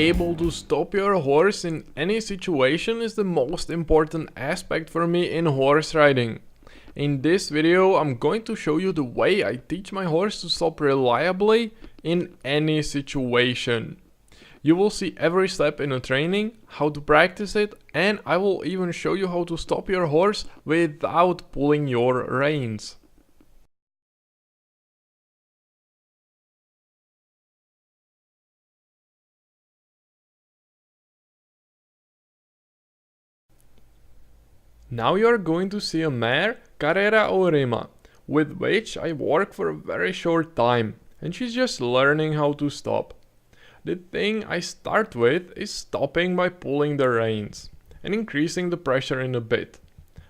able to stop your horse in any situation is the most important aspect for me in horse riding. In this video I'm going to show you the way I teach my horse to stop reliably in any situation. You will see every step in a training, how to practice it, and I will even show you how to stop your horse without pulling your reins. Now you are going to see a mare, Carrera o Rima, with which I work for a very short time, and she's just learning how to stop. The thing I start with is stopping by pulling the reins and increasing the pressure in a bit.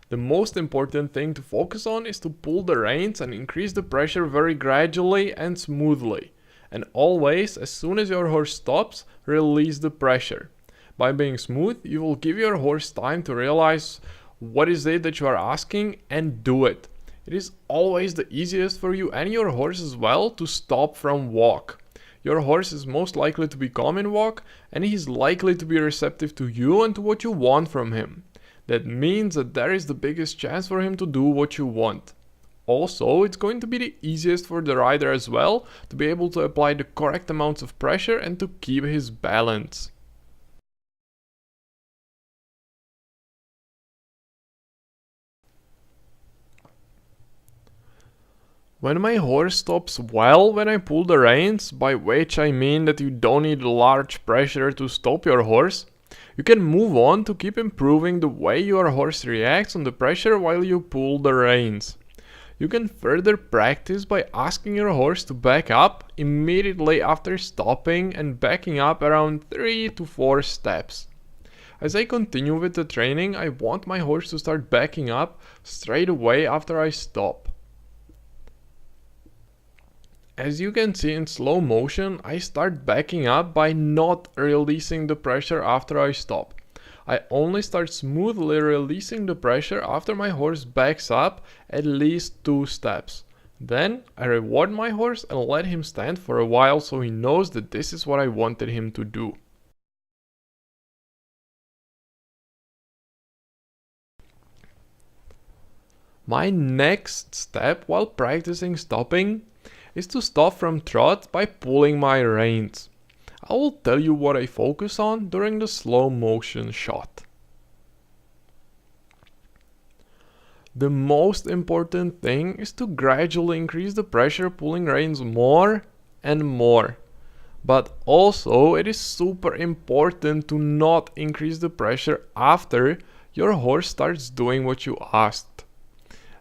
The most important thing to focus on is to pull the reins and increase the pressure very gradually and smoothly. And always, as soon as your horse stops, release the pressure. By being smooth, you will give your horse time to realize what is it that you are asking and do it. It is always the easiest for you and your horse as well to stop from walk. Your horse is most likely to be calm in walk, and he is likely to be receptive to you and to what you want from him. That means that there is the biggest chance for him to do what you want. Also, it's going to be the easiest for the rider as well to be able to apply the correct amounts of pressure and to keep his balance. When my horse stops well when I pull the reins, by which I mean that you don't need large pressure to stop your horse, you can move on to keep improving the way your horse reacts on the pressure while you pull the reins. You can further practice by asking your horse to back up immediately after stopping and backing up around 3 to 4 steps. As I continue with the training, I want my horse to start backing up straight away after I stop. As you can see in slow motion, I start backing up by not releasing the pressure after I stop. I only start smoothly releasing the pressure after my horse backs up at least 2 steps. Then I reward my horse and let him stand for a while so he knows that this is what I wanted him to do. My next step while practicing stopping is to stop from trot by pulling my reins. I will tell you what I focus on during the slow motion shot. The most important thing is to gradually increase the pressure pulling reins more and more. But also it is super important to not increase the pressure after your horse starts doing what you asked.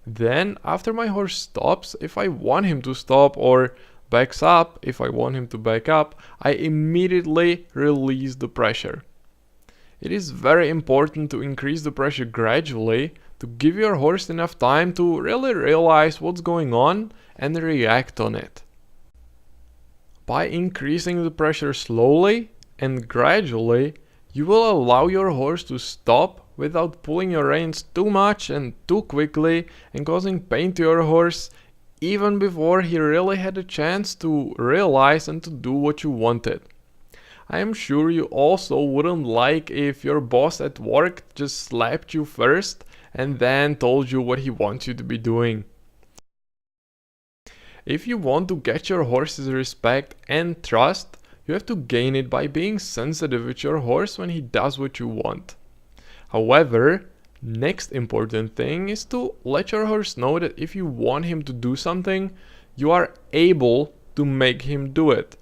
Then, after my horse stops, if I want him to stop, or backs up, if I want him to back up, I immediately release the pressure. It is very important to increase the pressure gradually to give your horse enough time to really realize what's going on and react on it. By increasing the pressure slowly and gradually, you will allow your horse to stop without pulling your reins too much and too quickly and causing pain to your horse even before he really had a chance to realize and to do what you wanted. I am sure you also wouldn't like if your boss at work just slapped you first and then told you what he wants you to be doing. If you want to get your horse's respect and trust, you have to gain it by being sensitive with your horse when he does what you want. However, next important thing is to let your horse know that if you want him to do something, you are able to make him do it.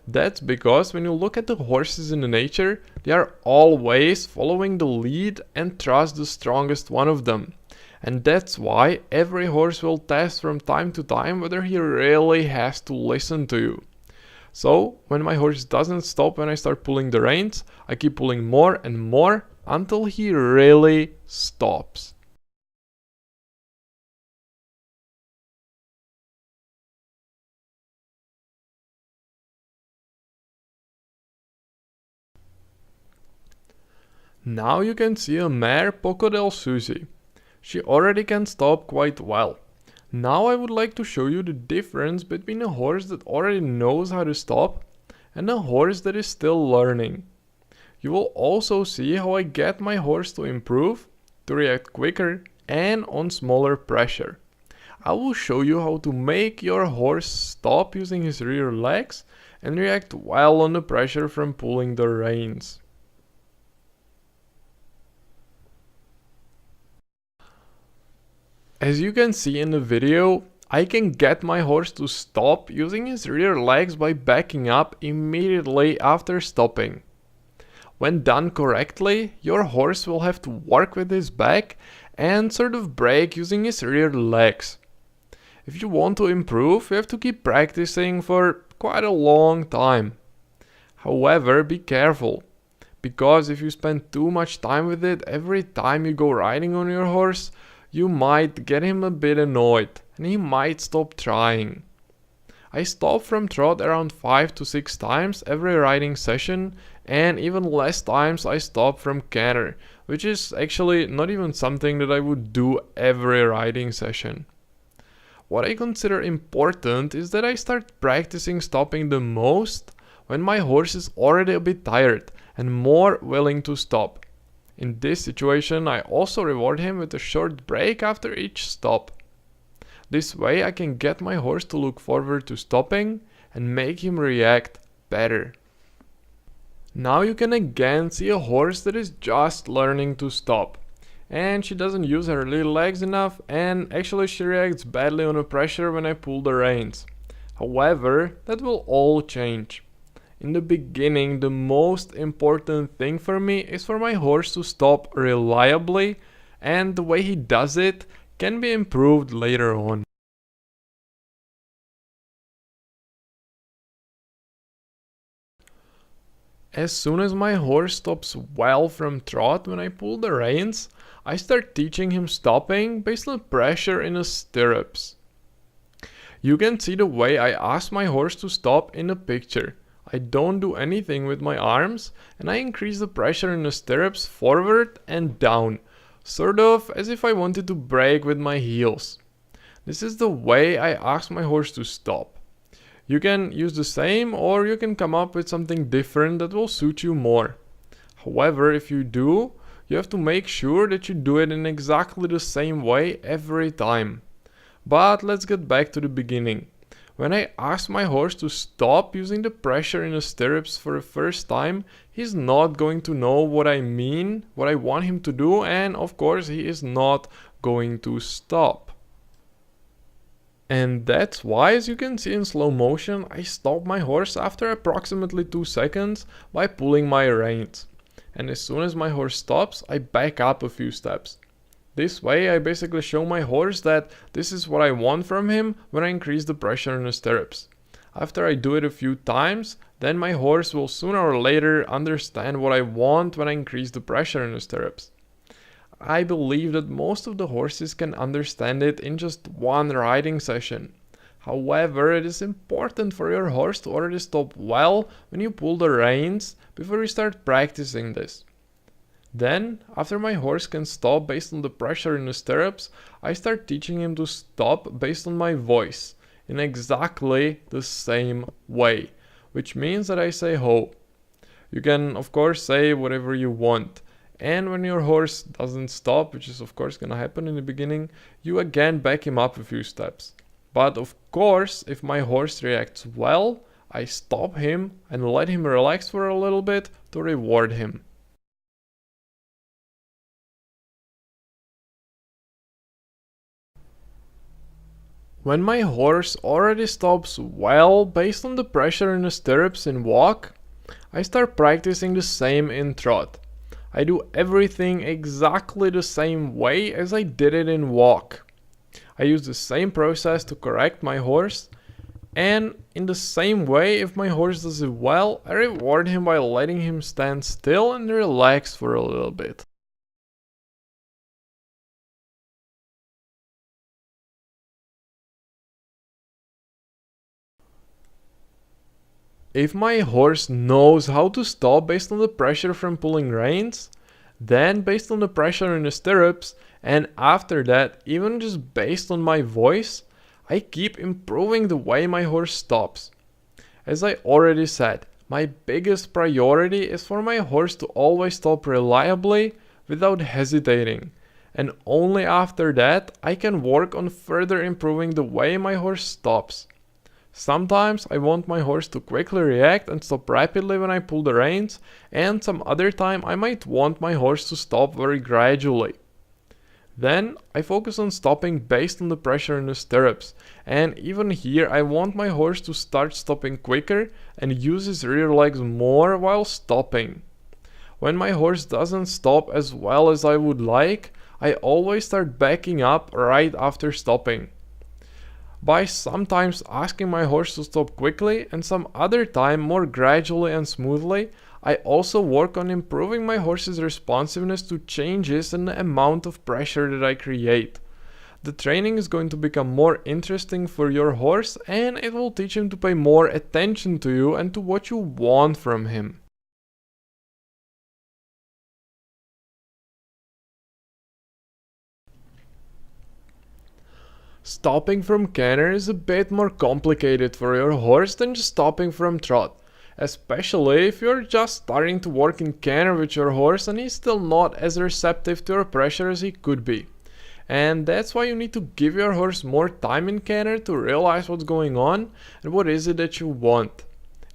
That's because when you look at the horses in the nature, they are always following the lead and trust the strongest one of them. And that's why every horse will test from time to time whether he really has to listen to you. So, when my horse doesn't stop when I start pulling the reins, I keep pulling more and more until he really stops. Now you can see a mare Poco del Susi. She already can stop quite well. Now I would like to show you the difference between a horse that already knows how to stop and a horse that is still learning. You will also see how I get my horse to improve, to react quicker, and on smaller pressure. I will show you how to make your horse stop using his rear legs and react well on the pressure from pulling the reins. As you can see in the video, I can get my horse to stop using his rear legs by backing up immediately after stopping. When done correctly, your horse will have to work with his back and sort of brake using his rear legs. If you want to improve, you have to keep practicing for quite a long time. However, be careful, because if you spend too much time with it every time you go riding on your horse, you might get him a bit annoyed and he might stop trying. I stop from trot around 5 to 6 times every riding session, and even less times I stop from canter, which is actually not even something that I would do every riding session. What I consider important is that I start practicing stopping the most when my horse is already a bit tired and more willing to stop. In this situation, I also reward him with a short break after each stop. This way I can get my horse to look forward to stopping and make him react better. Now you can again see a horse that is just learning to stop. And she doesn't use her little legs enough, and actually she reacts badly on the pressure when I pull the reins. However, that will all change. In the beginning, the most important thing for me is for my horse to stop reliably, and the way he does it can be improved later on. As soon as my horse stops well from trot when I pull the reins, I start teaching him stopping based on pressure in the stirrups. You can see the way I ask my horse to stop in the picture. I don't do anything with my arms, and I increase the pressure in the stirrups forward and down, sort of as if I wanted to brake with my heels. This is the way I ask my horse to stop. You can use the same, or you can come up with something different that will suit you more. However, if you do, you have to make sure that you do it in exactly the same way every time. But let's get back to the beginning. When I ask my horse to stop using the pressure in the stirrups for the first time, he's not going to know what I mean, what I want him to do, and of course he is not going to stop. And that's why, as you can see in slow motion, I stop my horse after approximately 2 seconds by pulling my reins. And as soon as my horse stops, I back up a few steps. This way I basically show my horse that this is what I want from him when I increase the pressure in the stirrups. After I do it a few times, then my horse will sooner or later understand what I want when I increase the pressure in the stirrups. I believe that most of the horses can understand it in just one riding session. However, it is important for your horse to already stop well when you pull the reins before you start practicing this. Then, after my horse can stop based on the pressure in the stirrups, I start teaching him to stop based on my voice, in exactly the same way, which means that I say ho. You can of course say whatever you want, and when your horse doesn't stop, which is of course gonna happen in the beginning, you again back him up a few steps. But of course, if my horse reacts well, I stop him and let him relax for a little bit to reward him. When my horse already stops well based on the pressure in the stirrups in walk, I start practicing the same in trot. I do everything exactly the same way as I did it in walk. I use the same process to correct my horse, and in the same way, if my horse does it well, I reward him by letting him stand still and relax for a little bit. If my horse knows how to stop based on the pressure from pulling reins, then based on the pressure in the stirrups, and after that even just based on my voice, I keep improving the way my horse stops. As I already said, My biggest priority is for my horse to always stop reliably without hesitating, and only after that I can work on further improving the way my horse stops. Sometimes I want my horse to quickly react and stop rapidly when I pull the reins, and some other time I might want my horse to stop very gradually. Then I focus on stopping based on the pressure in the stirrups, and even here I want my horse to start stopping quicker and use his rear legs more while stopping. When my horse doesn't stop as well as I would like, I always start backing up right after stopping. By sometimes asking my horse to stop quickly and some other time more gradually and smoothly, I also work on improving my horse's responsiveness to changes in the amount of pressure that I create. The training is going to become more interesting for your horse, and it will teach him to pay more attention to you and to what you want from him. Stopping from canter is a bit more complicated for your horse than just stopping from trot, especially if you're just starting to work in canter with your horse and he's still not as receptive to your pressure as he could be. And that's why you need to give your horse more time in canter to realize what's going on and what is it that you want.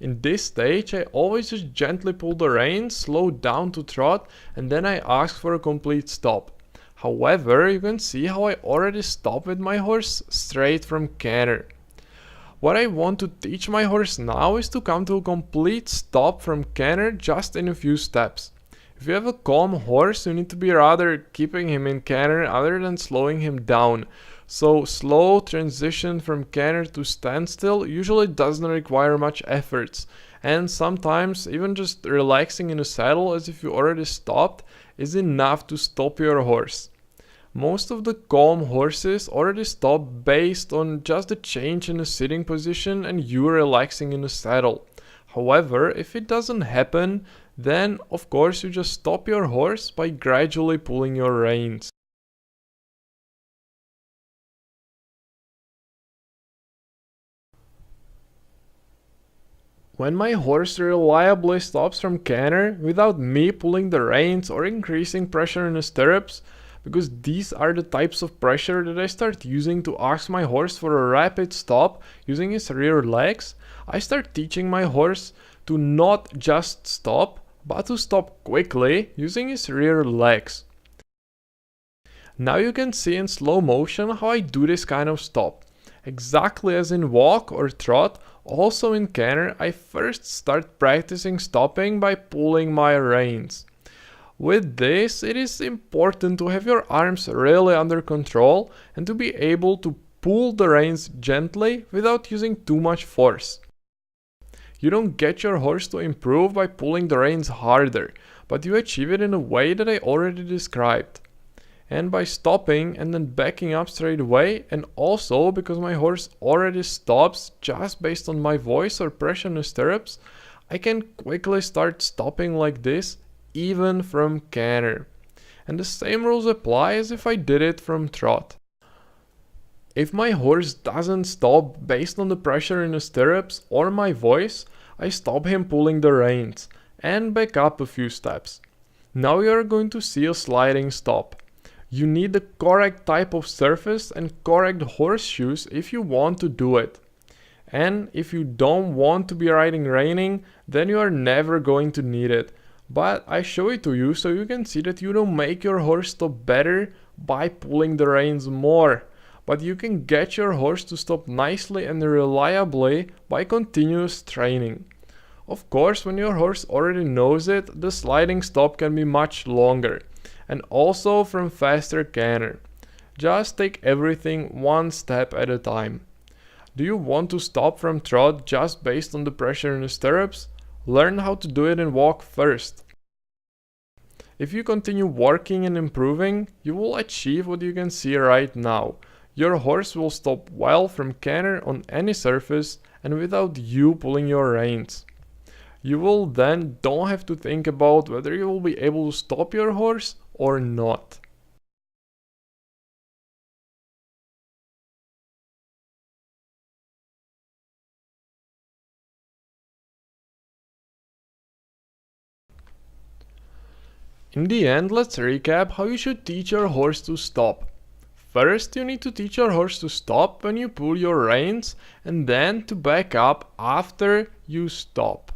In this stage, I always just gently pull the reins, slow down to trot, and then I ask for a complete stop. However, you can see how I already stopped with my horse straight from canter. What I want to teach my horse now is to come to a complete stop from canter just in a few steps. If you have a calm horse, you need to be rather keeping him in canter other than slowing him down. So slow transition from canter to standstill usually doesn't require much efforts, and sometimes even just relaxing in the saddle as if you already stopped is enough to stop your horse. Most of the calm horses already stop based on just a change in the sitting position and you relaxing in the saddle. However, if it doesn't happen, then of course you just stop your horse by gradually pulling your reins. When my horse reliably stops from canter without me pulling the reins or increasing pressure in the stirrups, because these are the types of pressure that I start using to ask my horse for a rapid stop using his rear legs, I start teaching my horse to not just stop, but to stop quickly using his rear legs. Now you can see in slow motion how I do this kind of stop. Exactly as in walk or trot, also in canter, I first start practicing stopping by pulling my reins. With this, it is important to have your arms really under control and to be able to pull the reins gently without using too much force. You don't get your horse to improve by pulling the reins harder, but you achieve it in a way that I already described. And by stopping and then backing up straight away, and also because my horse already stops just based on my voice or pressure in the stirrups, I can quickly start stopping like this even from canter. And the same rules apply as if I did it from trot. If my horse doesn't stop based on the pressure in the stirrups or my voice, I stop him pulling the reins and back up a few steps. Now you are going to see a sliding stop. You need the correct type of surface and correct horseshoes if you want to do it. And if you don't want to be riding reining, then you are never going to need it. But I show it to you so you can see that you don't make your horse stop better by pulling the reins more. But you can get your horse to stop nicely and reliably by continuous training. Of course, when your horse already knows it, the sliding stop can be much longer. And also from faster canter. Just take everything one step at a time. Do you want to stop from trot just based on the pressure in the stirrups? Learn how to do it in walk first. If you continue working and improving, you will achieve what you can see right now. Your horse will stop well from canter on any surface and without you pulling your reins. You will then don't have to think about whether you will be able to stop your horse or not. In the end, let's recap how you should teach your horse to stop. First, you need to teach your horse to stop when you pull your reins and then to back up after you stop.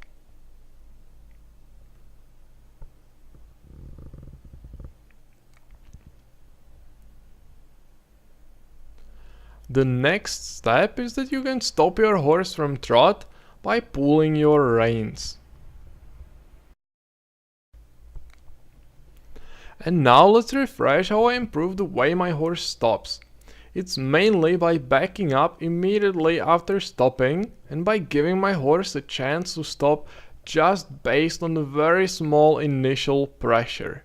The next step is that you can stop your horse from trot by pulling your reins. And now let's refresh how I improve the way my horse stops. It's mainly by backing up immediately after stopping and by giving my horse a chance to stop just based on the very small initial pressure.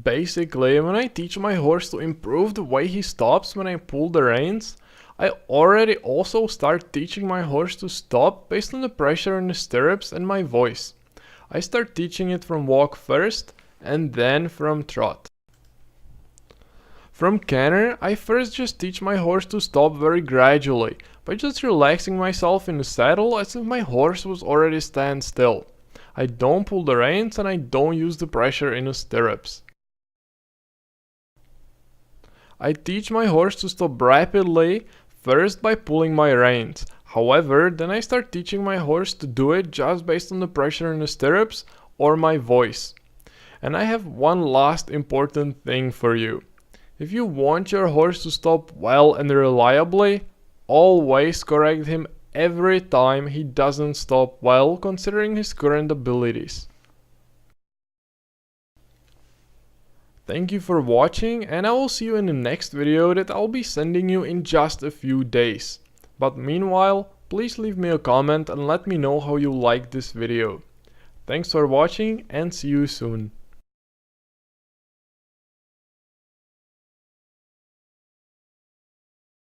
Basically, when I teach my horse to improve the way he stops when I pull the reins, I already also start teaching my horse to stop based on the pressure in the stirrups and my voice. I start teaching it from walk first and then from trot. From canter, I first just teach my horse to stop very gradually by just relaxing myself in the saddle as if my horse was already stand still. I don't pull the reins and I don't use the pressure in the stirrups. I teach my horse to stop rapidly first by pulling my reins. However, then I start teaching my horse to do it just based on the pressure in the stirrups or my voice. And I have one last important thing for you. If you want your horse to stop well and reliably, always correct him every time he doesn't stop well considering his current abilities. Thank you for watching, and I will see you in the next video that I'll be sending you in just a few days. But meanwhile, please leave me a comment and let me know how you liked this video. Thanks for watching and see you soon.